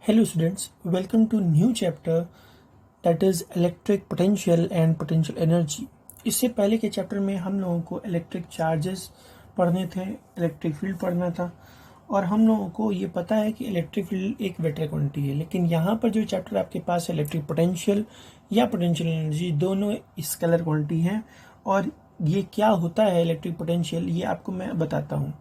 Hello students, welcome to new chapter that is electric potential and potential energy। इससे पहले के chapter में हम लोगों को इलेक्ट्रिक चार्जेस पढ़ने थे, इलेक्ट्रिक फील्ड पढ़ना था और हम लोगों को ये पता है कि इलेक्ट्रिक फील्ड एक वेक्टर क्वांटिटी है। लेकिन यहाँ पर जो चैप्टर आपके पास है इलेक्ट्रिक पोटेंशियल या पोटेंशियल एनर्जी, दोनों स्केलर क्वांटिटी हैं। और ये क्या होता है इलेक्ट्रिक पोटेंशियल, ये आपको मैं बताता हूँ।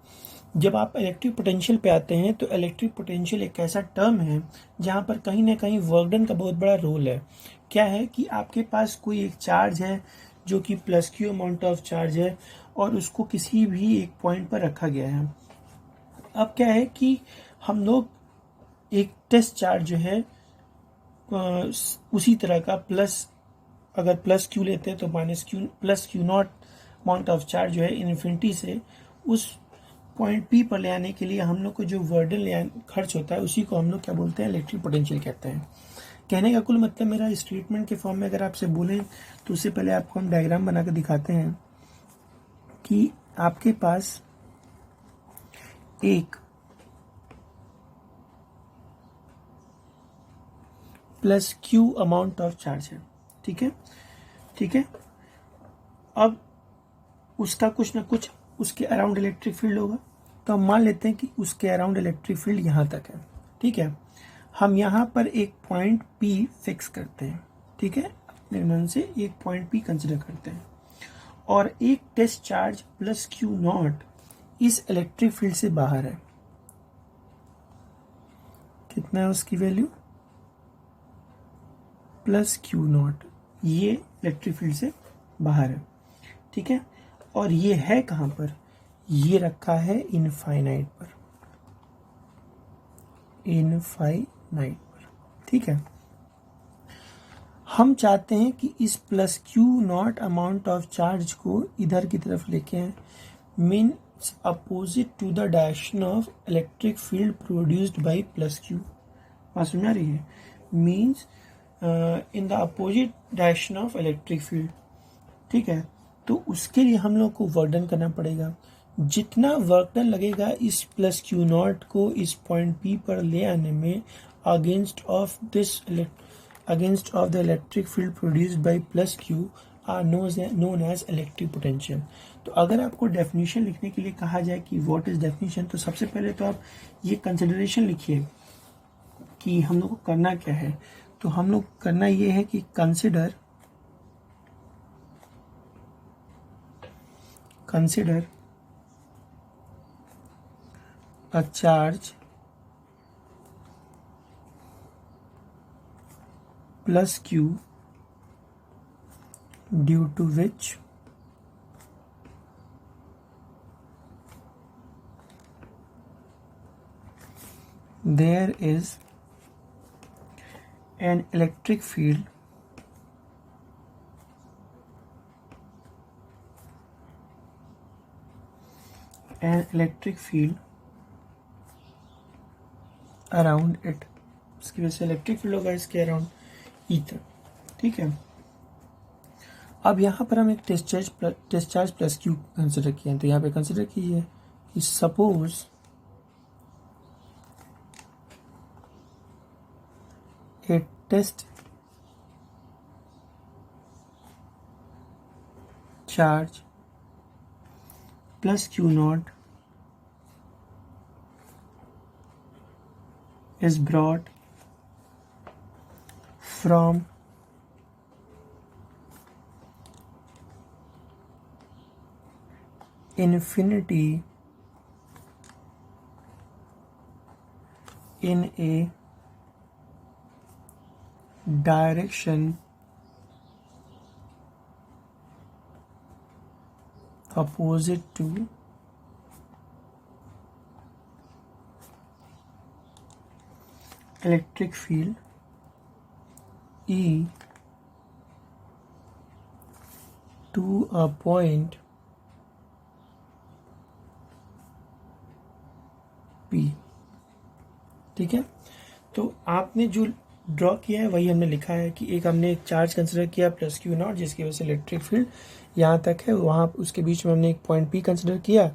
जब आप इलेक्ट्रिक पोटेंशियल पे आते हैं तो इलेक्ट्रिक पोटेंशियल एक ऐसा टर्म है जहाँ पर कहीं ना कहीं वर्क डन का बहुत बड़ा रोल है। क्या है कि आपके पास कोई एक चार्ज है जो कि plus Q amount of charge है और उसको किसी भी एक पॉइंट पर रखा गया है। अब क्या है कि हम लोग एक टेस्ट चार्ज जो है उसी तरह का अगर प्लस क्यू लेते हैं तो minus Q plus Q naught amount of charge जो है इन्फिनिटी से उस पॉइंट पी पर ले आने के लिए हम लोग को जो वर्डन खर्च होता है उसी को हम लोग क्या बोलते हैं, इलेक्ट्रिक पोटेंशियल कहते हैं। कहने का कुल मतलब मेरा स्टेटमेंट के फॉर्म में अगर आपसे बोलें तो उससे पहले आपको हम डायग्राम बना कर दिखाते हैं कि आपके पास एक plus Q amount of charge है, ठीक है। अब उसका कुछ ना कुछ उसके अराउंड इलेक्ट्रिक फील्ड होगा, तो हम मान लेते हैं कि उसके अराउंड इलेक्ट्रिक फील्ड यहाँ तक है, ठीक है। हम यहाँ पर एक पॉइंट P फिक्स करते हैं, ठीक है, अपने मन से एक पॉइंट P कंसिडर करते हैं और एक test charge plus Q naught इस इलेक्ट्रिक फील्ड से बाहर है। कितना है उसकी वैल्यू? प्लस क्यू नॉट, ये इलेक्ट्रिक फील्ड से बाहर है, ठीक है। और ये है कहाँ पर? ये रखा है इनफाइनाइट पर, ठीक है। हम चाहते हैं कि इस plus Q naught amount of charge को इधर की तरफ लेके आए, means opposite to the direction of electric field produced by plus q. बात समझ आ रही है? Means in the opposite direction of electric field, ठीक है। तो उसके लिए हम लोग को वर्क डन करना पड़ेगा। जितना वर्क डन लगेगा इस प्लस क्यू नॉट को इस पॉइंट P पर ले आने में against of the electric field produced by plus Q are known as electric potential. तो अगर आपको डेफिनेशन लिखने के लिए कहा जाए कि व्हाट इज डेफिनेशन, तो सबसे पहले तो आप ये कंसिडरेशन लिखिए कि हम लोग को करना क्या है। तो हम लोग करना ये है कि consider a charge plus q due to which there is an electric field around it. इसकी वजह से इलेक्ट्रिक फील्ड होगा इसके अराउंड ईथर, ठीक है। अब यहाँ पर हम एक test charge plus Q consider किए हैं, तो यहाँ पे कंसिडर कीजिए कि suppose a test charge plus Q naught is brought from infinity in a direction opposite to electric field E to a point P, ठीक है। तो आपने जो ड्रॉ किया है वही हमने लिखा है कि एक हमने एक चार्ज कंसिडर किया प्लस क्यू नॉट, जिसकी वजह से इलेक्ट्रिक फील्ड यहाँ तक है, वहाँ उसके बीच में हमने एक पॉइंट पी कंसिडर किया।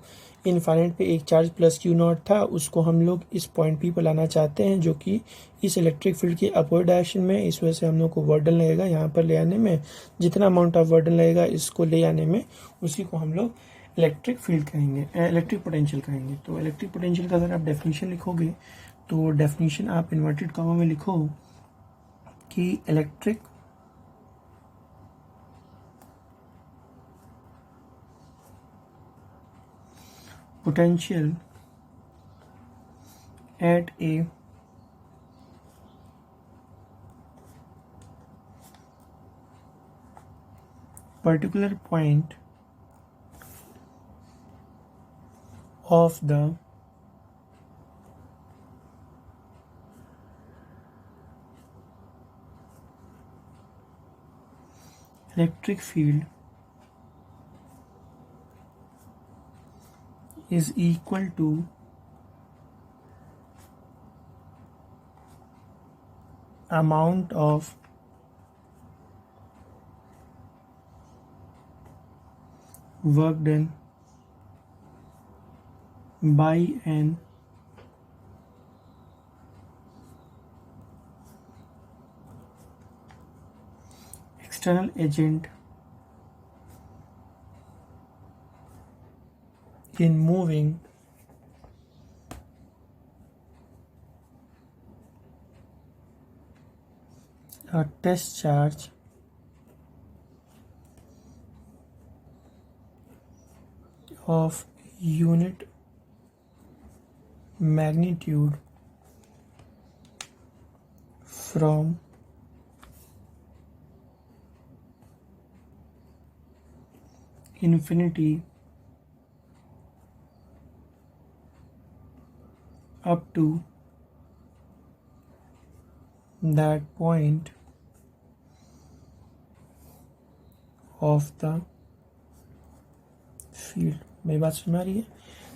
इनफाइनाइट पे एक चार्ज प्लस क्यू नॉट था, उसको हम लोग इस पॉइंट पी पर लाना चाहते हैं जो कि इस इलेक्ट्रिक फील्ड के अपोजिट डायरेक्शन में। इस वजह से हम लोग को वर्क डन लगेगा यहाँ पर ले आने में, जितना अमाउंट ऑफ वर्क डन लगेगा इसको ले आने में, उसी को हम लोग इलेक्ट्रिक फील्ड कहेंगे, इलेक्ट्रिक पोटेंशियल कहेंगे। तो इलेक्ट्रिक पोटेंशियल का अगर आप डेफिनेशन लिखोगे तो डेफिनेशन आप इन्वर्टेड कॉमा में लिखो कि electric potential at a particular point of the electric field is equal to amount of work done by an external agent in moving a test charge of unit magnitude from infinity up to that point of the field. मेरी बात समझ में आ रही है?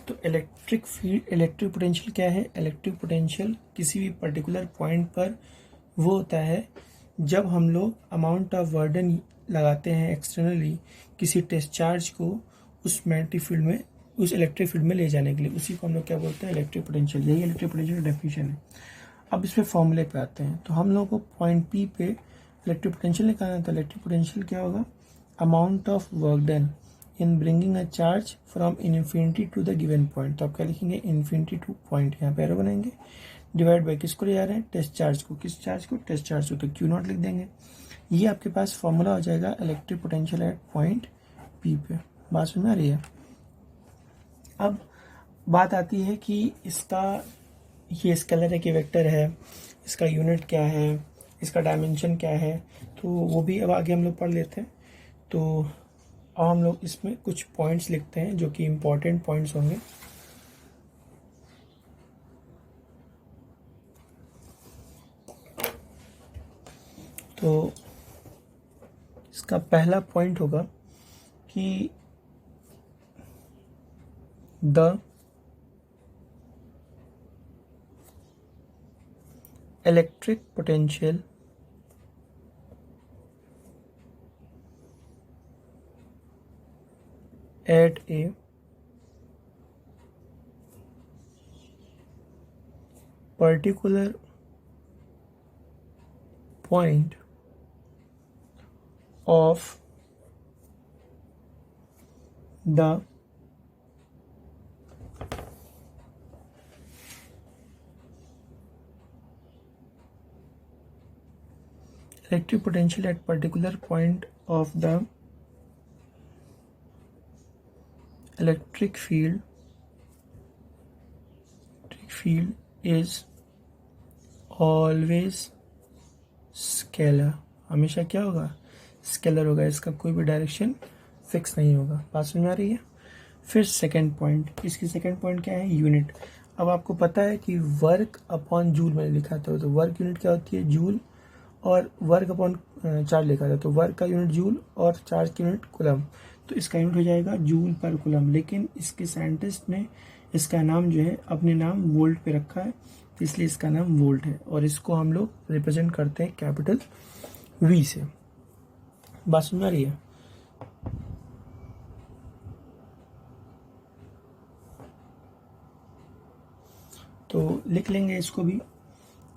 तो electric field, electric potential क्या है? Electric potential किसी भी पर्टिकुलर पॉइंट पर वो होता है जब हम लोग अमाउंट ऑफ बर्डन लगाते हैं एक्सटर्नली किसी टेस्ट चार्ज को उस मैग्नेटिक फील्ड में, उस इलेक्ट्रिक फील्ड में ले जाने के लिए, उसी को हम लोग क्या बोलते हैं? Electric potential. यही इलेक्ट्रिक पोटेंशियल का डेफिनेशन है। अब इस पे फॉर्मूले पे आते हैं। तो हम लोग को पॉइंट पी पे इलेक्ट्रिक पोटेंशियल निकालना है। तो इलेक्ट्रिक पोटेंशियल क्या होगा? Amount of work done in bringing a charge from infinity to the given point. तो आप क्या लिखेंगे? इन्फिनिटी टू पॉइंट, यहाँ पे एरो बनाएंगे, डिवाइड बाई किसको ले जा रहे हैं? टेस्ट चार्ज को। किस चार्ज को? टेस्ट चार्ज को। तो क्यू नॉट लिख देंगे। ये आपके पास फॉर्मूला हो जाएगा electric potential at point P पे। बात समझ में आ रही है? अब बात आती है कि इसका ये स्केलर है कि वेक्टर है, इसका यूनिट क्या है, इसका डायमेंशन क्या है, तो वो भी अब आगे हम लोग पढ़ लेते हैं। तो अब हम लोग इसमें कुछ पॉइंट्स लिखते हैं जो कि इम्पोर्टेंट पॉइंट्स होंगे। तो इसका पहला पॉइंट होगा कि the electric potential at a particular point of the electric potential at particular point of the electric field is always scalar। हमेशा क्या होगा? स्केलर होगा। इसका कोई भी डायरेक्शन फिक्स नहीं होगा। बात समझ में आ रही है? फिर सेकंड पॉइंट, इसकी सेकंड पॉइंट क्या है? यूनिट। अब आपको पता है कि वर्क अपॉन जूल मैंने लिखा था, तो वर्क यूनिट क्या होती है? जूल। और वर्क अपॉन चार्ज लिखा था, तो वर्क का यूनिट जूल और चार्ज की यूनिट कूलम। तो इसका यूनिट हो जाएगा जूल पर कूलम। लेकिन इसके साइंटिस्ट ने इसका नाम जो है अपने नाम वोल्ट पे रखा है, तो इसलिए इसका नाम वोल्ट है, और इसको हम लोग रिप्रेजेंट करते हैं कैपिटल V से। बात समझ आ रही है? तो लिख लेंगे इसको भी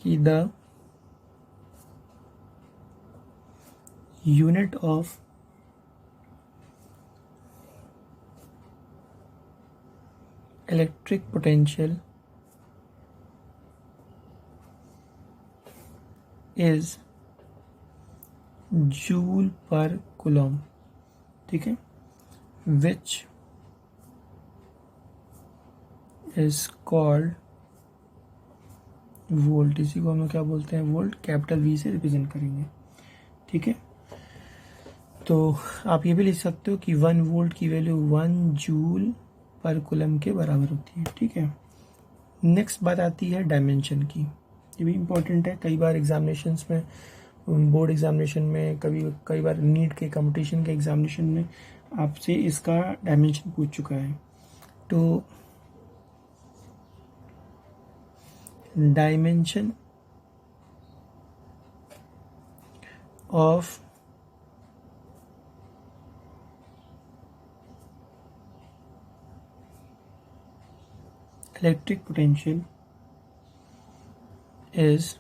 कि the unit of electric potential is joule पर कूलम, ठीक है, विच इज कॉल्ड वोल्ट। इसी को हम लोग क्या बोलते हैं? वोल्ट, कैपिटल V से रिप्रेजेंट करेंगे, ठीक है। तो आप ये भी लिख सकते हो कि 1 वोल्ट की वैल्यू 1 जूल पर कूलम के बराबर होती है, ठीक है। नेक्स्ट बात आती है डायमेंशन की। ये भी इम्पोर्टेंट है, कई बार एग्जामिनेशंस में, बोर्ड एग्जामिनेशन में, कई बार नीट के कंपटीशन के एग्जामिनेशन में आपसे इसका डायमेंशन पूछ चुका है। तो dimension of electric potential is,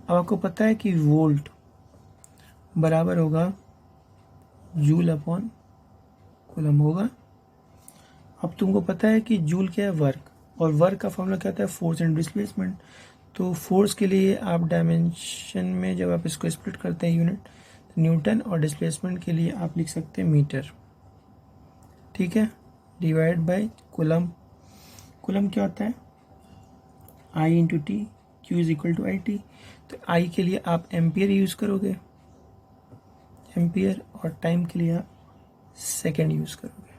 अब आपको पता है कि वोल्ट बराबर होगा जूल अपॉन कूलम होगा। अब तुमको पता है कि जूल क्या है? वर्क, और वर्क का फॉर्मूला क्या होता है? Force and displacement. तो फोर्स के लिए आप डायमेंशन में जब आप इसको स्प्लिट करते हैं यूनिट, तो न्यूटन, और डिस्प्लेसमेंट के लिए आप लिख सकते हैं मीटर, ठीक है, डिवाइड बाय कूलम। कूलम क्या होता है? I into T, Q is equal to I T. तो I के लिए आप एम्पियर यूज करोगे, एम्पियर, और टाइम के लिए आप सेकेंड यूज करोगे।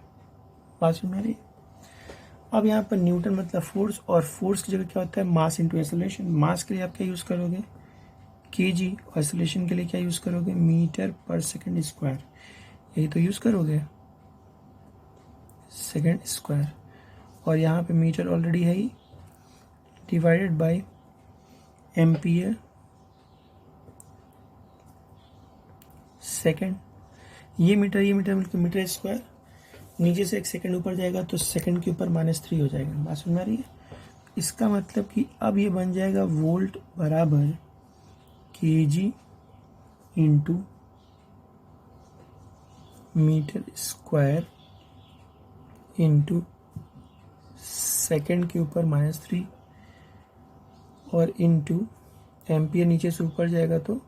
बात सुन रही है? अब यहाँ पर न्यूटन मतलब फोर्स, और फोर्स की जगह क्या होता है? Mass into acceleration. मास के लिए आप क्या यूज करोगे? kg, और एक्सेलरेशन के लिए क्या यूज करोगे? मीटर पर सेकेंड स्क्वायर। यही तो यूज करोगे, सेकेंड स्क्वायर, और यहाँ पे मीटर ऑलरेडी है ही, डिवाइडेड बाय एम्पियर सेकेंड। ये मीटर मिलकर मीटर स्क्वायर, नीचे से एक सेकंड ऊपर जाएगा तो सेकंड के ऊपर -3 हो जाएगा। बात समझ में आ रही है? इसका मतलब कि अब ये बन जाएगा वोल्ट बराबर kg into metre square into second के ऊपर -3, और इंटू एम्पियर, नीचे से ऊपर जाएगा तो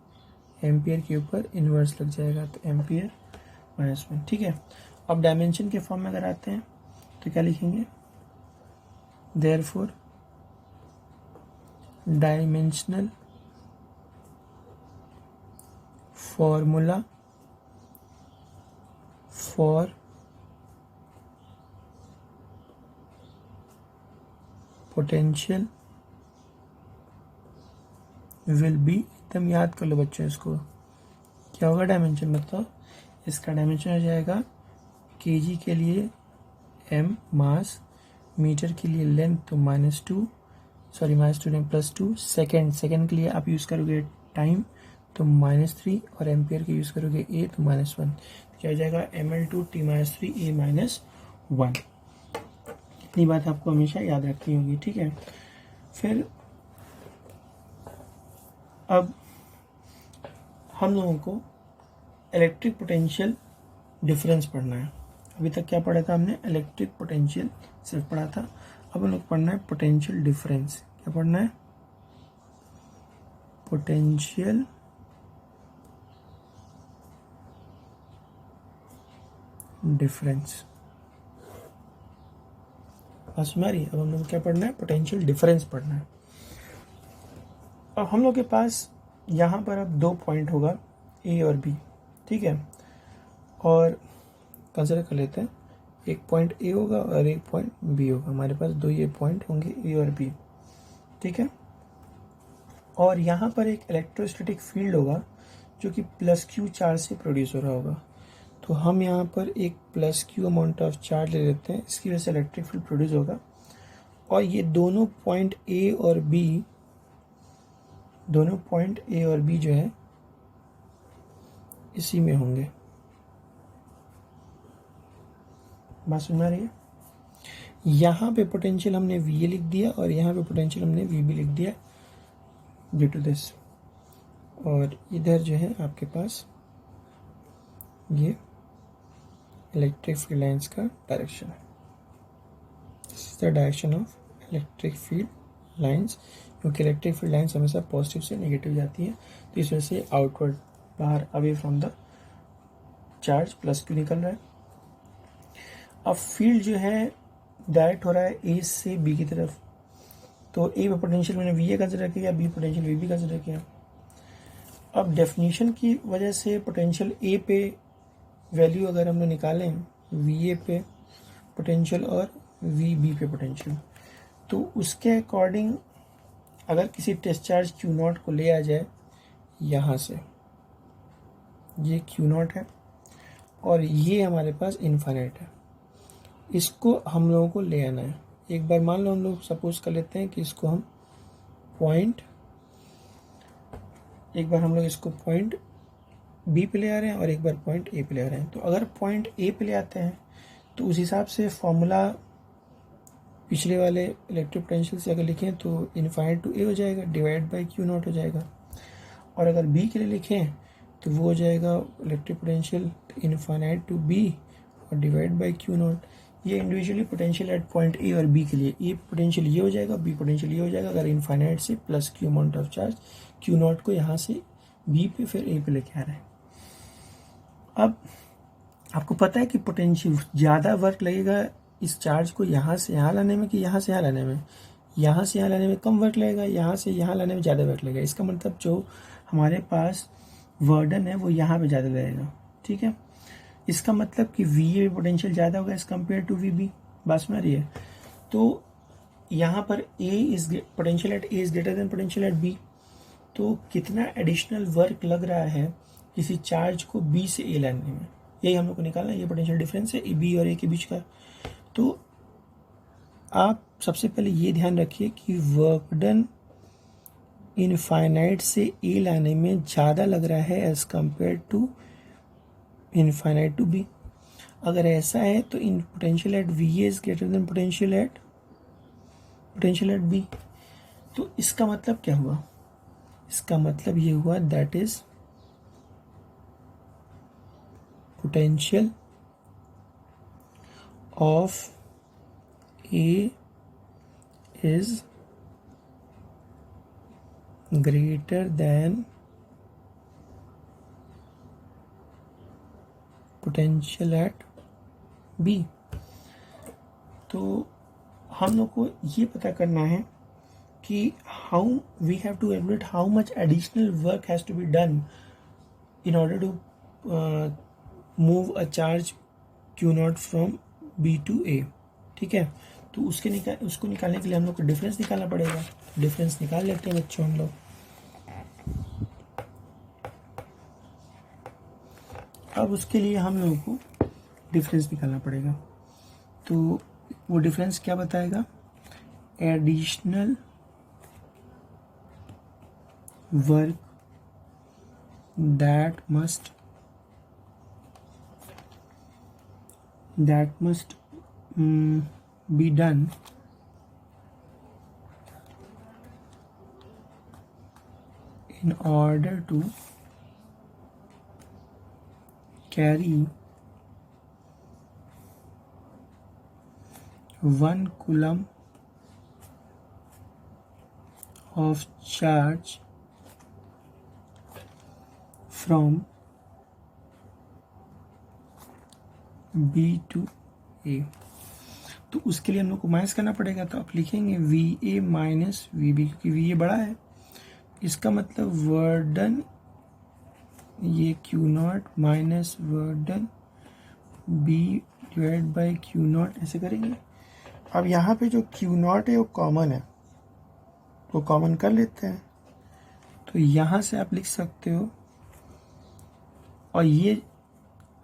एम्पियर के ऊपर इन्वर्स लग जाएगा, तो एम्पियर -1, ठीक है। अब डायमेंशन के फॉर्म में अगर आते हैं तो क्या लिखेंगे? Therefore dimensional formula for potential will be, एकदम याद कर लो बच्चों इसको, क्या होगा डायमेंशन? मतलब इसका डायमेंशन हो जाएगा kg के लिए m मास, मीटर के लिए लेंथ तो -2 नहीं +2, सेकेंड के लिए आप यूज़ करोगे टाइम तो -3, और एम्पियर के यूज़ करोगे a तो -1। क्या हो जाएगा? ml2 t -3 a -1। इतनी बात आपको हमेशा याद रखनी होगी, ठीक है। फिर अब हम लोगों को इलेक्ट्रिक पोटेंशियल डिफरेंस पढ़ना है। अभी तक क्या पढ़ा था हमने? इलेक्ट्रिक पोटेंशियल सिर्फ पढ़ा था। अब हम लोग पढ़ना है पोटेंशियल डिफरेंस। क्या पढ़ना है? Potential difference. हमारी अब हम लोग क्या पढ़ना है? पोटेंशियल डिफरेंस पढ़ना है। अब हम लोग के पास यहाँ पर अब 2 पॉइंट होगा, ए और बी, ठीक है, और कंसिडर कर लेते हैं एक पॉइंट ए होगा और एक पॉइंट बी होगा। हमारे पास 2 ये पॉइंट होंगे, ए और बी, ठीक है। और यहाँ पर एक इलेक्ट्रोस्टैटिक फील्ड होगा जो कि +Q चार्ज से प्रोड्यूस हो रहा होगा। तो हम यहाँ पर एक +Q अमाउंट ऑफ चार्ज ले लेते हैं, इसकी वजह से इलेक्ट्रिक फील्ड प्रोड्यूस होगा। और ये दोनों पॉइंट ए और बी जो है इसी में होंगे। बात समझ आ रही है? यहाँ पे पोटेंशियल हमने वी ए लिख दिया और यहाँ पे पोटेंशियल हमने वी बी लिख दिया ड्यू टू दिस। और इधर जो है आपके पास ये इलेक्ट्रिक फील्ड लाइंस का डायरेक्शन है। This is the direction of electric field lines, क्योंकि इलेक्ट्रिक फील्ड लाइंस हमेशा पॉजिटिव से नेगेटिव जाती हैं, तो इस वजह से आउटवर्ड, बाहर, away from the charge plus Q निकल रहा है। अब फील्ड जो है डायरेक्ट हो रहा है ए से बी की तरफ, तो ए में पोटेंशियल मैंने वी ए कंसिडर किया, B potential V B consider किया। अब डेफिनेशन की वजह से पोटेंशियल ए पे वैल्यू अगर हमने निकालें वी ए पे पोटेंशियल और वी बी पे पोटेंशियल, तो उसके अकॉर्डिंग अगर किसी टेस्ट चार्ज क्यू नॉट को ले आ जाए यहाँ से, ये क्यू नॉट है और ये हमारे पास इनफाइनाइट है, इसको हम लोगों को ले आना है। एक बार मान लो हम लोग सपोज कर लेते हैं कि इसको हम इसको पॉइंट बी पे ले आ रहे हैं और एक बार पॉइंट ए पे ले आ रहे हैं। तो अगर पॉइंट ए पे ले आते हैं तो उस हिसाब से फॉर्मूला पिछले वाले इलेक्ट्रिक पोटेंशियल से अगर लिखें तो इनफाइनाइट टू ए हो जाएगा, डिवाइड बाई क्यू नॉट हो जाएगा। और अगर बी के लिए लिखें तो वो हो जाएगा electric potential infinite to B और डिवाइड बाई क्यू नॉट। ये individually potential at point A और बी के लिए, ए पोटेंशियल ये हो जाएगा, बी पोटेंशियल ये हो जाएगा अगर इनफाइनाइट से plus Q amount of charge Q not को यहाँ से बी पे फिर ए पे लेके आ रहे हैं। अब आपको पता है कि पोटेंशियल ज़्यादा वर्क लगेगा इस चार्ज को यहाँ से यहाँ लाने में कि यहाँ से यहाँ लाने में। यहाँ से यहाँ लाने में कम वर्क लगेगा, यहाँ से यहाँ लाने में ज़्यादा वर्क लगेगा। इसका मतलब जो हमारे पास वर्डन है वो यहाँ पे ज़्यादा लगेगा, ठीक है। इसका मतलब कि वी ए पोटेंशियल ज़्यादा होगा as compare to V B. बात समझ रही है? तो यहाँ पर A is potential at A is greater than potential at B, तो कितना एडिशनल वर्क लग रहा है किसी चार्ज को बी से ए लाने में, यही हम लोग को निकालना है। ये पोटेंशियल डिफरेंस है बी और ए के बीच का। तो आप सबसे पहले ये ध्यान रखिए कि वर्क डन इनफाइनाइट से ए लाने में ज़्यादा लग रहा है as compare to infinite to B. अगर ऐसा है तो इन potential at V is greater than potential at B. तो इसका मतलब क्या हुआ? इसका मतलब ये हुआ that is potential of A is greater than potential at B. तो हम लोग को ये पता करना है कि how we have to evaluate how much additional work has to be done in order to move a charge Q not from B to A, ठीक है। तो उसको निकालने के लिए हम लोग को डिफरेंस निकालना पड़ेगा। डिफरेंस निकाल लेते हैं बच्चों हम लोग। अब उसके लिए हम लोगों को डिफरेंस निकालना पड़ेगा। तो वो डिफरेंस क्या बताएगा? Additional work that must be done in order to carry 1 coulomb of charge from B to A। तो उसके लिए हम लोग को माइनस करना पड़ेगा। तो आप लिखेंगे V A minus V B, क्योंकि वी ए बड़ा है। इसका मतलब वर्डन ये Q naught minus work done B divide by Q naught, ऐसे करेंगे। अब यहाँ पे जो क्यू नॉट है वो कॉमन है, तो कॉमन कर लेते हैं। तो यहाँ से आप लिख सकते हो, और ये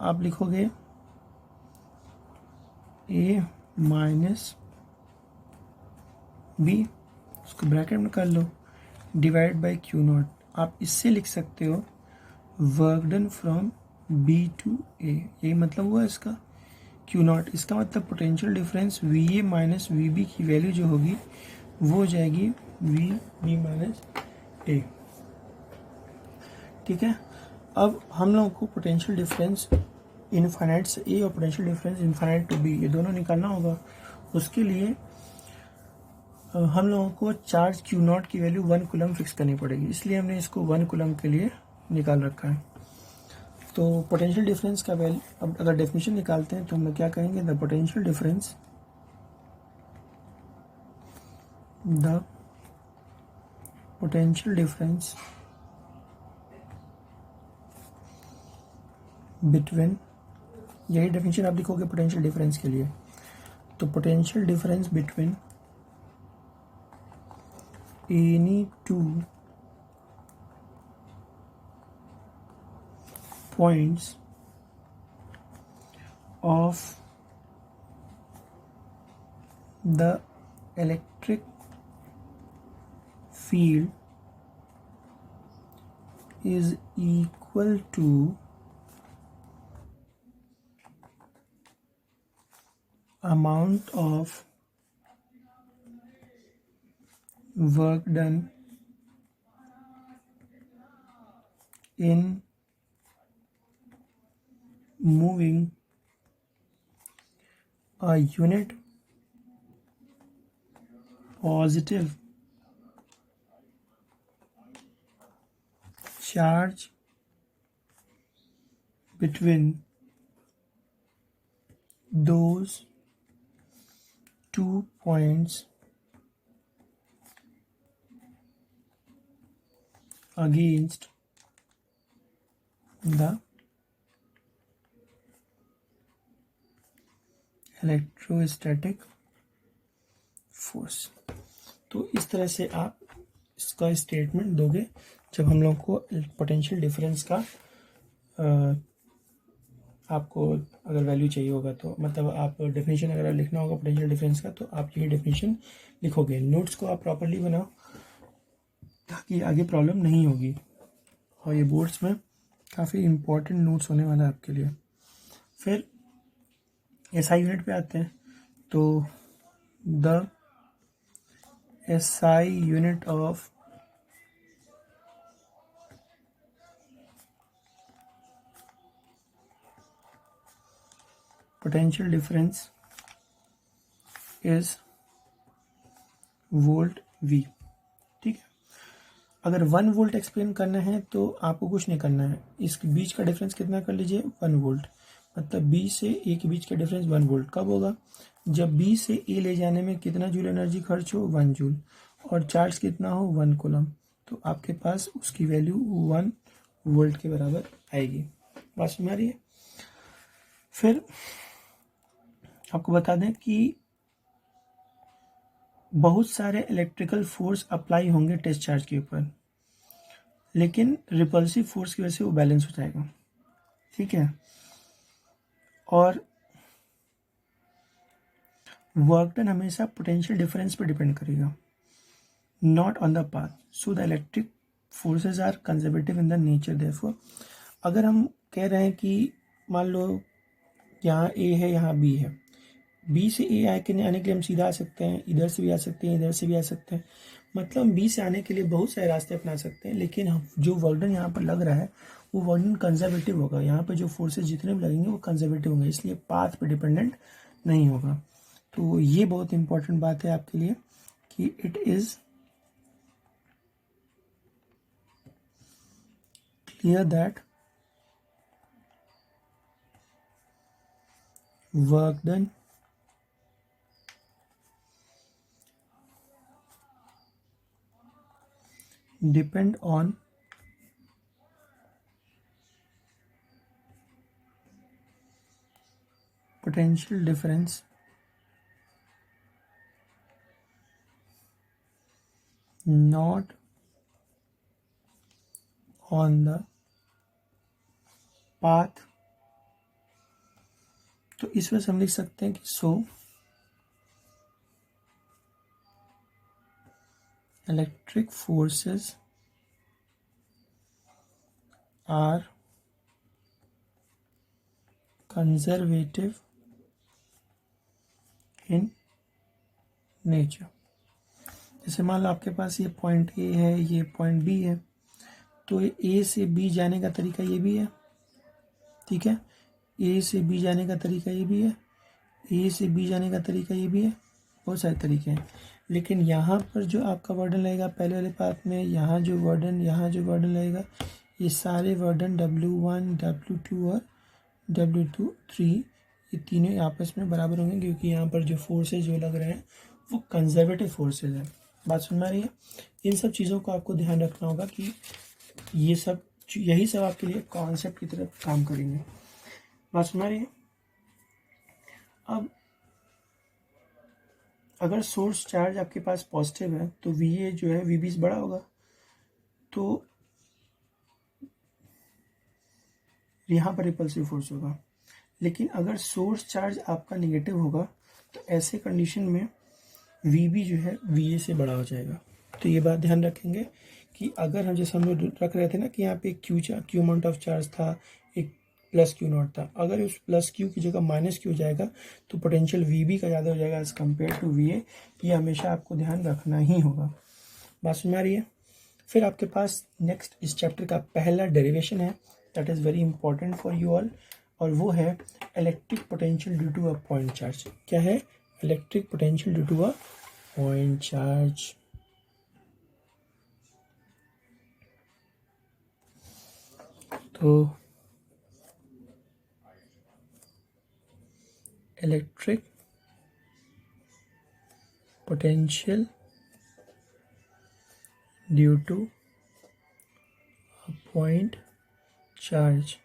आप लिखोगे ए माइनस बी, उसको ब्रैकेट में कर लो, डिवाइड बाई क्यू नॉट। आप इससे लिख सकते हो work done from B to A, यही मतलब हुआ इसका क्यू नॉट। इसका मतलब potential difference V A minus V B की वैल्यू जो होगी वो हो जाएगी वी बी माइनस ए। ठीक है, अब हम लोगों को पोटेंशियल डिफरेंस इनफाइनाइट से ए और potential difference infinite to B ये दोनों निकालना होगा। उसके लिए हम लोगों को चार्ज क्यू नॉट की वैल्यू 1 कूलम फिक्स करनी पड़ेगी, इसलिए हमने इसको 1 कूलम के लिए निकाल रखा है। तो पोटेंशियल डिफरेंस का वैल्यू, अब अगर डेफिनेशन निकालते हैं तो हम क्या कहेंगे, द पोटेंशियल डिफरेंस बिटवीन, यही डेफिनेशन आप लिखोगे पोटेंशियल डिफरेंस के लिए। तो potential difference between any two points of the electric field is equal to amount of work done in moving a unit positive charge between those 2 points against the electrostatic force. तो इस तरह से आप इसका statement दोगे जब हम लोग को पोटेंशियल डिफरेंस का आपको अगर वैल्यू चाहिए होगा, तो मतलब आप डेफिनेशन अगर लिखना होगा पोटेंशियल डिफरेंस का तो आप यही डेफिनेशन लिखोगे। नोट्स को आप प्रॉपर्ली बनाओ ताकि आगे प्रॉब्लम नहीं होगी, और ये बोर्ड्स में काफ़ी इम्पोर्टेंट नोट्स होने वाला है आपके लिए। फिर एसआई यूनिट पे आते हैं, तो the SI unit of potential difference is volt V. ठीक है, अगर 1 वोल्ट एक्सप्लेन करना है तो आपको कुछ नहीं करना है, इसके बीच का डिफरेंस कितना कर लीजिए 1 वोल्ट, मतलब बी से ए के बीच का डिफरेंस 1 वोल्ट कब होगा, जब बी से ए ले जाने में कितना जूल एनर्जी खर्च हो 1 जूल, और चार्ज कितना हो 1 कूलम, तो आपके पास उसकी वैल्यू 1 वोल्ट के बराबर आएगी। बात समझ आ रही है। फिर आपको बता दें कि बहुत सारे इलेक्ट्रिकल फोर्स अप्लाई होंगे टेस्ट चार्ज के ऊपर, लेकिन रिपल्सिव फोर्स की वजह से वो बैलेंस हो जाएगा। ठीक है, और वर्क डन हमेशा पोटेंशियल डिफरेंस पर डिपेंड करेगा, not on the path, so the electric forces are conservative in the nature. Therefore अगर हम कह रहे हैं कि मान लो यहाँ ए है यहाँ बी है, बी से ए आने के लिए हम सीधा आ सकते हैं, इधर से भी आ सकते हैं, इधर से भी आ सकते हैं, मतलब बी से आने के लिए बहुत सारे रास्ते अपना सकते हैं, लेकिन हम जो वर्क डन यहाँ पर लग रहा है वो वर्क डन कंजर्वेटिव होगा। यहाँ पर जो फोर्सेज जितने भी लगेंगे वो कंजर्वेटिव होंगे, इसलिए पाथ पे डिपेंडेंट नहीं होगा। तो ये बहुत इंपॉर्टेंट बात है आपके लिए कि it is clear that work done depend on potential difference not on the path। तो इस वजह से हम लिख सकते हैं कि सो electric forces are conservative in nature। जैसे मान लो आपके पास ये पॉइंट ए है, ये पॉइंट बी है, तो ए से बी जाने का तरीका ये भी है, ठीक है। ए से बी जाने का तरीका ये भी है, ए से बी जाने का तरीका ये भी है, बहुत सारे तरीके हैं। लेकिन यहाँ पर जो आपका वर्डन लगेगा पहले वाले पार्ट में, यहाँ जो वर्डन लगेगा, ये सारे वर्डन W1, W2 और W3 ये तीनों आपस में बराबर होंगे, क्योंकि यहाँ पर जो फोर्सेज जो लग रहे हैं वो कंजर्वेटिव फोर्सेज हैं। बात सुन में आ रही है? इन सब चीज़ों को आपको ध्यान रखना होगा कि यही सब आपके लिए कॉन्सेप्ट की तरफ काम करेंगे। बात सुन में आ रही है? अब अगर सोर्स चार्ज आपके पास पॉजिटिव है तो VA जो है VB से बड़ा होगा, तो यहाँ पर रिपल्सिव फोर्स होगा। लेकिन अगर सोर्स चार्ज आपका निगेटिव होगा तो ऐसे कंडीशन में VB जो है VA से बड़ा हो जाएगा। तो ये बात ध्यान रखेंगे कि अगर हम जैसे हम लोग रख रहे थे ना कि यहाँ पे क्यू अमाउंट ऑफ चार्ज था, एक प्लस क्यू नॉट था, अगर उस प्लस क्यू की जगह माइनस क्यू हो जाएगा तो पोटेंशियल VB का ज़्यादा हो जाएगा एज कम्पेयर टू VA। ये हमेशा आपको ध्यान रखना ही होगा। बात सुन में आ रही है? फिर आपके पास नेक्स्ट इस चैप्टर का पहला डेरिवेशन है, that is very important for you all, और वो है electric potential due to a point charge. क्या है? Electric potential due to a point charge. तो electric potential due to a point charge,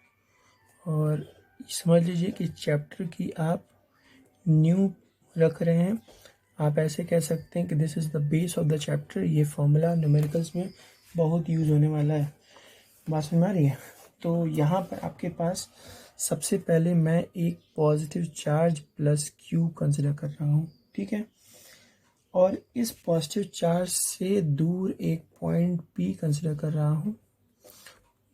और समझ लीजिए कि चैप्टर की आप न्यू रख रहे हैं। आप ऐसे कह सकते हैं कि this is the base of the chapter. ये फॉर्मूला न्यूमेरिकल्स में बहुत यूज़ होने वाला है। बात समझ में आ रही है? तो यहाँ पर आपके पास सबसे पहले मैं एक positive charge plus Q consider कर रहा हूँ, ठीक है। और इस पॉजिटिव चार्ज से दूर एक पॉइंट P कंसिडर कर रहा हूँ,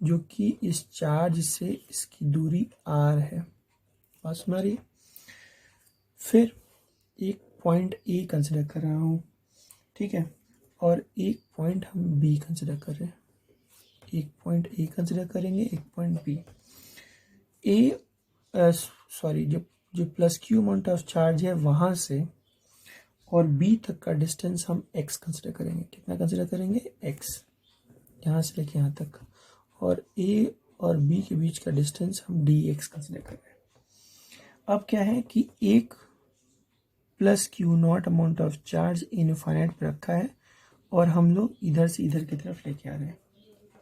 जो कि इस चार्ज से इसकी दूरी R है। बात समझ रही है? फिर एक पॉइंट A कंसिडर कर रहा हूँ, ठीक है, और एक पॉइंट हम B कंसिडर कर रहे हैं। एक पॉइंट A कंसिडर करेंगे, एक पॉइंट B। जो plus Q amount of charge है वहाँ से और B तक का डिस्टेंस हम x कंसिडर करेंगे। कितना कंसिडर करेंगे? x, यहाँ से लेके यहाँ तक। और A और B के बीच का डिस्टेंस हम dx कंसिडर कर रहे हैं। अब क्या है कि एक plus Q naught amount of charge infinite पर रखा है और हम लोग इधर से इधर की तरफ लेके आ रहे हैं।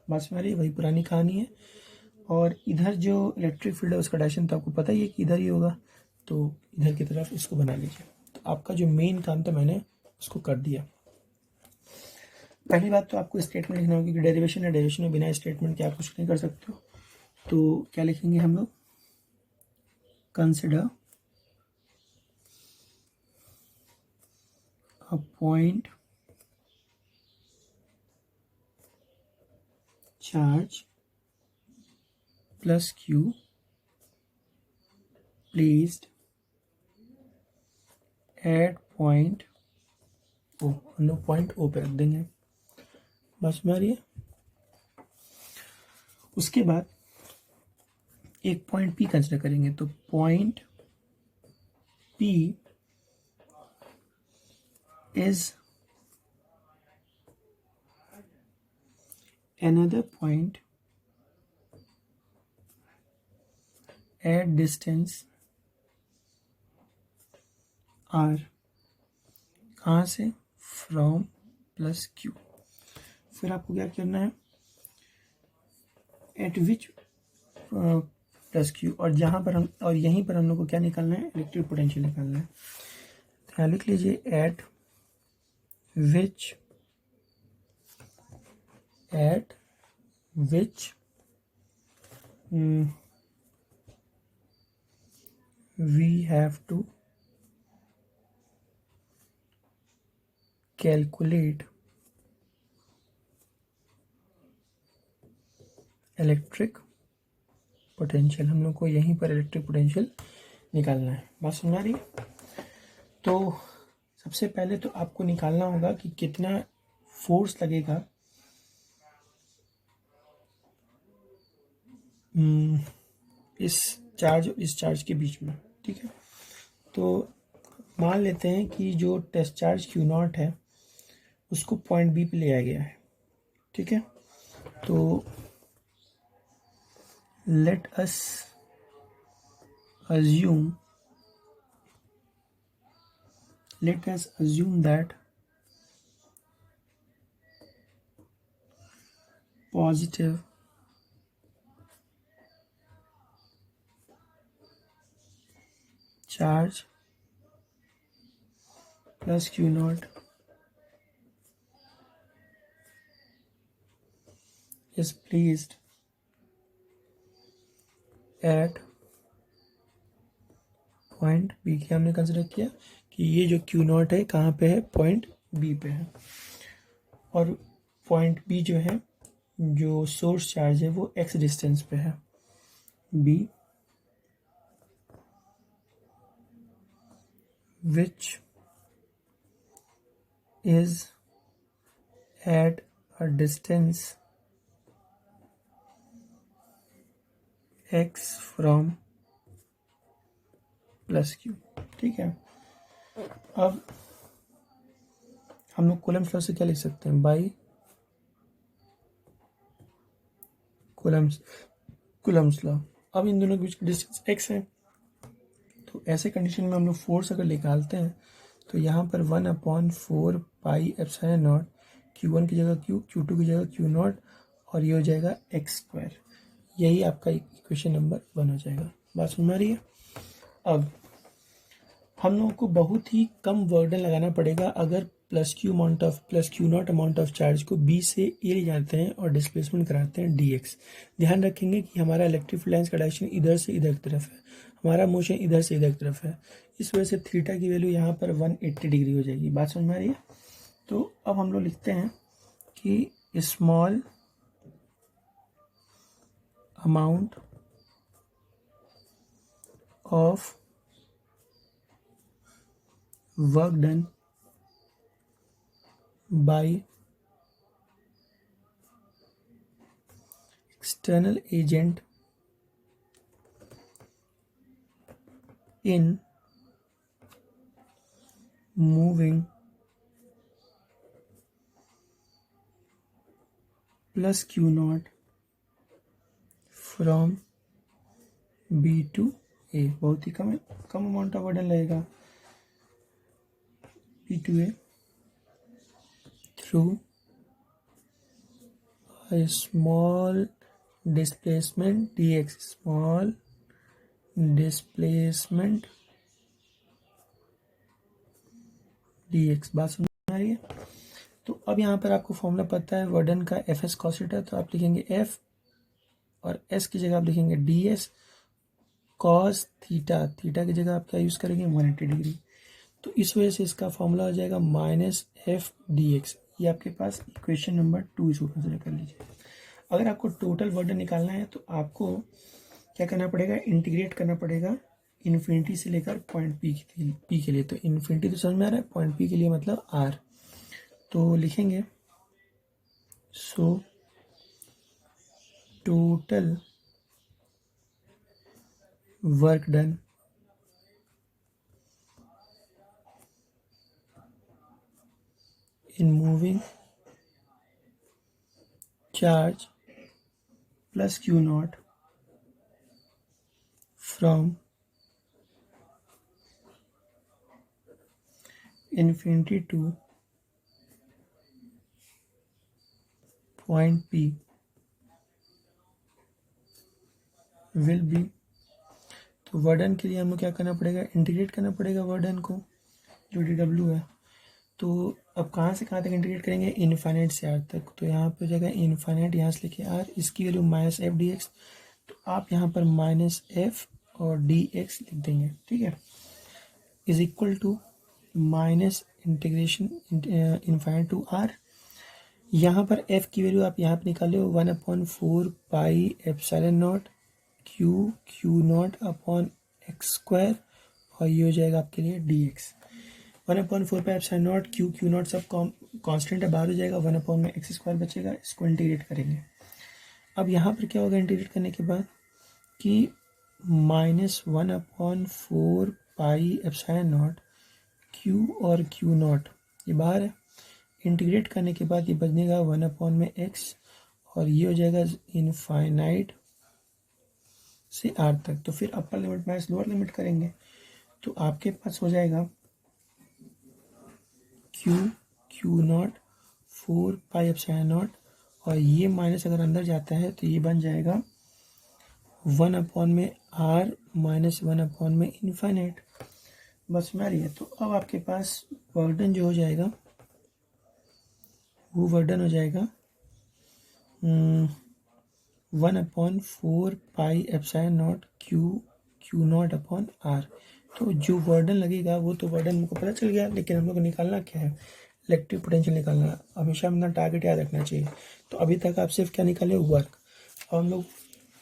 बस मेरी वही पुरानी कहानी है। और इधर जो इलेक्ट्रिक फील्ड है उसका डायरेक्शन तो आपको पता ही है कि इधर ही होगा, तो इधर की तरफ इसको बना लीजिए। तो आपका जो मेन काम था मैंने उसको कर दिया। पहली बात तो आपको स्टेटमेंट लिखना होगी कि डेरिवेशन है, डेरिवेशन में बिना स्टेटमेंट के आप कुछ नहीं कर सकते हो। तो क्या लिखेंगे हम लोग? Consider a point charge plus Q placed at point O. हम लोग पॉइंट ओ पे रख देंगे। बस में आ रही है? उसके बाद एक पॉइंट P कंसिडर करेंगे, तो point P is another point at distance R। कहाँ से? From plus Q. फिर आपको क्या करना है? एट विच प्लस क्यू, और जहाँ पर हम, और यहीं पर हम लोग को क्या निकालना है? इलेक्ट्रिक पोटेंशियल निकालना है। तो यहाँ लिख लीजिए eight which we have to calculate electric potential, हम लोग को यहीं पर इलेक्ट्रिक पोटेंशियल निकालना है। बात समझ आ रही है? तो सबसे पहले तो आपको निकालना होगा कि कितना फोर्स लगेगा इस चार्ज के बीच में। ठीक है, तो मान लेते हैं कि जो टेस्ट चार्ज क्यू नॉट है उसको पॉइंट बी पे ले आया गया है। ठीक है, तो let us assume that positive charge plus q naught is placed at point B के हमने कंसिडर किया कि ये जो क्यू नॉट है कहाँ पे है, पॉइंट बी पे है, और पॉइंट बी जो है, जो सोर्स चार्ज है वो एक्स डिस्टेंस पे है B, which is at a distance X from plus Q. ठीक है, अब हम लोग कूलम्स लॉ से क्या लिख सकते हैं, बाई कूलम्स लॉ। अब इन दोनों के बीच की डिस्टेंस एक्स है, तो ऐसे कंडीशन में हम लोग फोर्स अगर निकालते हैं तो यहाँ पर 1/4 पाई एप्सिलॉन नॉट, Q1 की जगह Q, Q2 की जगह Q नॉट, और ये हो जाएगा x²। यही आपका इक्वेशन नंबर 1 हो जाएगा। बात समझ में आ रही है? अब हम लोगों को बहुत ही कम बर्डन लगाना पड़ेगा अगर plus Q naught amount of charge को बी से ए ले जाते हैं और डिस्प्लेसमेंट कराते हैं dx। ध्यान रखेंगे कि हमारा इलेक्ट्रिक फील्ड लाइन्स का डायरेक्शन इधर से इधर की तरफ है, हमारा मोशन इधर से इधर की तरफ है, इस वजह से थीटा की वैल्यू यहाँ पर 180 डिग्री हो जाएगी। बात समझ में आ रही है? तो अब हम लोग लिखते हैं कि small amount of work done by external agent in moving plus Q naught from B to A। बहुत ही कम अमाउंट ऑफ वर्डन लगेगा B to A through a small displacement dx, small displacement dx। बात समझ में आ रही है? तो अब यहाँ पर आपको फॉर्मूला पता है वर्डन का, एफ एस कॉस थीटा, तो आप लिखेंगे एफ और एस की जगह आप लिखेंगे D S cos theta, theta की जगह आप क्या यूज़ करेंगे, 180 डिग्री। तो इस वजह से इसका फॉर्मूला हो जाएगा माइनस एफ डी एक्स। ये आपके पास इक्वेशन नंबर 2, इसको कंसिडर कर लीजिए। अगर आपको टोटल वर्डन निकालना है तो आपको क्या करना पड़ेगा, इंटीग्रेट करना पड़ेगा इन्फिनिटी से लेकर पॉइंट पी के लिए। तो इन्फिनिटी तो समझ में आ रहा है, पॉइंट पी के लिए मतलब आर। तो लिखेंगे so total work done in moving charge plus Q naught from infinity to point P will be। तो वर्डन के लिए हमें क्या करना पड़ेगा, इंटीग्रेट करना पड़ेगा वर्डन को, जो dw है। तो अब कहाँ से कहाँ तक इंटीग्रेट करेंगे, इनफाइनाइट से आर तक। तो यहाँ पे जगह इनफाइनाइट, यहाँ से लिखे आर, इसकी value minus F D X. तो आप यहाँ पर माइनस एफ और डी एक्स लिख देंगे। ठीक है, is equal to minus integration infinite to R यहाँ पर एफ की वैल्यू आप यहाँ पर निकाले हो 1/4 pi epsilon naught Q naught upon x square, और ये हो जाएगा आपके लिए dx। 1/4 pi epsilon naught Q not सब कांस्टेंट है, बाहर हो जाएगा, 1 में एक्स स्क्वायर बचेगा, इसको इंटीग्रेट करेंगे। अब यहाँ पर क्या होगा इंटीग्रेट करने के बाद कि -1/4 पाई एप्सिलॉन नॉट क्यू और क्यू नॉट ये बाहर है, इंटीग्रेट करने के बाद ये बचेगा 1 में एक्स, और ये हो जाएगा इनफाइनाइट से आर तक। तो फिर upper limit minus lower limit करेंगे तो आपके पास हो जाएगा Q not 4 pi epsilon not, और ये माइनस अगर अंदर जाता है तो ये बन जाएगा 1 में आर माइनस 1 में इनफाइनाइट। बस में आ रही है। तो अब आपके पास वर्डन जो हो जाएगा वो वर्डन हो जाएगा 1/4 pi epsilon naught Q naught upon R. तो जो वर्डन लगेगा वो तो वर्डन हमको पता चल गया, लेकिन हम लोग को निकालना क्या है, इलेक्ट्रिक पोटेंशियल निकालना है। हमेशा अपना टारगेट याद रखना चाहिए। तो अभी तक आप सिर्फ क्या निकाले, वर्क। और हम लोग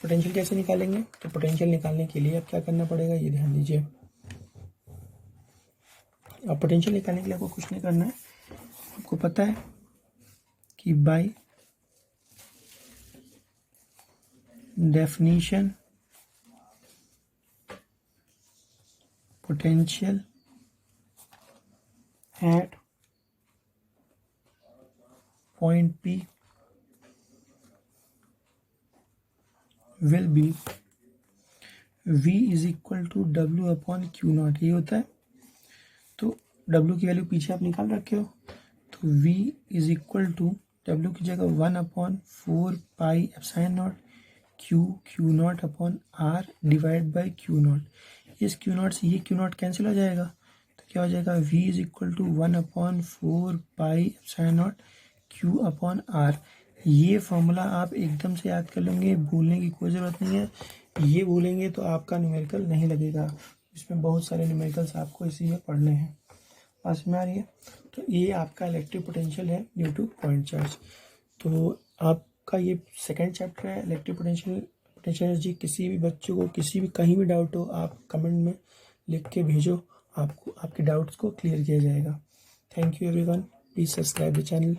पोटेंशियल कैसे निकालेंगे, तो पोटेंशियल निकालने के लिए अब क्या करना पड़ेगा, ये ध्यान दीजिए। अब पोटेंशियल निकालने के लिए आपको कुछ नहीं करना है, आपको पता है कि by definition potential at point P will be V is equal to W upon Q naught, ये होता है। तो W की वैल्यू पीछे आप निकाल रखे हो, तो V is equal to W की जगह 1/4 pi epsilon naught Q naught upon R divide by Q naught. इस क्यू नॉट से ये क्यू नॉट कैंसिल हो जाएगा, तो क्या हो जाएगा, V is equal to 1/4 pi epsilon naught Q upon R. ये फॉर्मूला आप एकदम से याद कर लेंगे, भूलने की कोई ज़रूरत नहीं है। ये भूलेंगे तो आपका न्यूमेरिकल नहीं लगेगा, इसमें बहुत सारे न्यूमेरिकल्स आपको इसी में पढ़ने हैं। पास में आ रही है। तो ये आपका इलेक्ट्रिक पोटेंशियल है ड्यू टू पॉइंट चार्ज। तो आपका ये सेकंड चैप्टर है इलेक्ट्रिक पोटेंशियल एनर्जी। किसी भी बच्चे को किसी भी कहीं भी डाउट हो, आप कमेंट में लिख के भेजो, आपको आपके डाउट्स को क्लियर किया जाएगा। Thank you everyone, please subscribe the channel.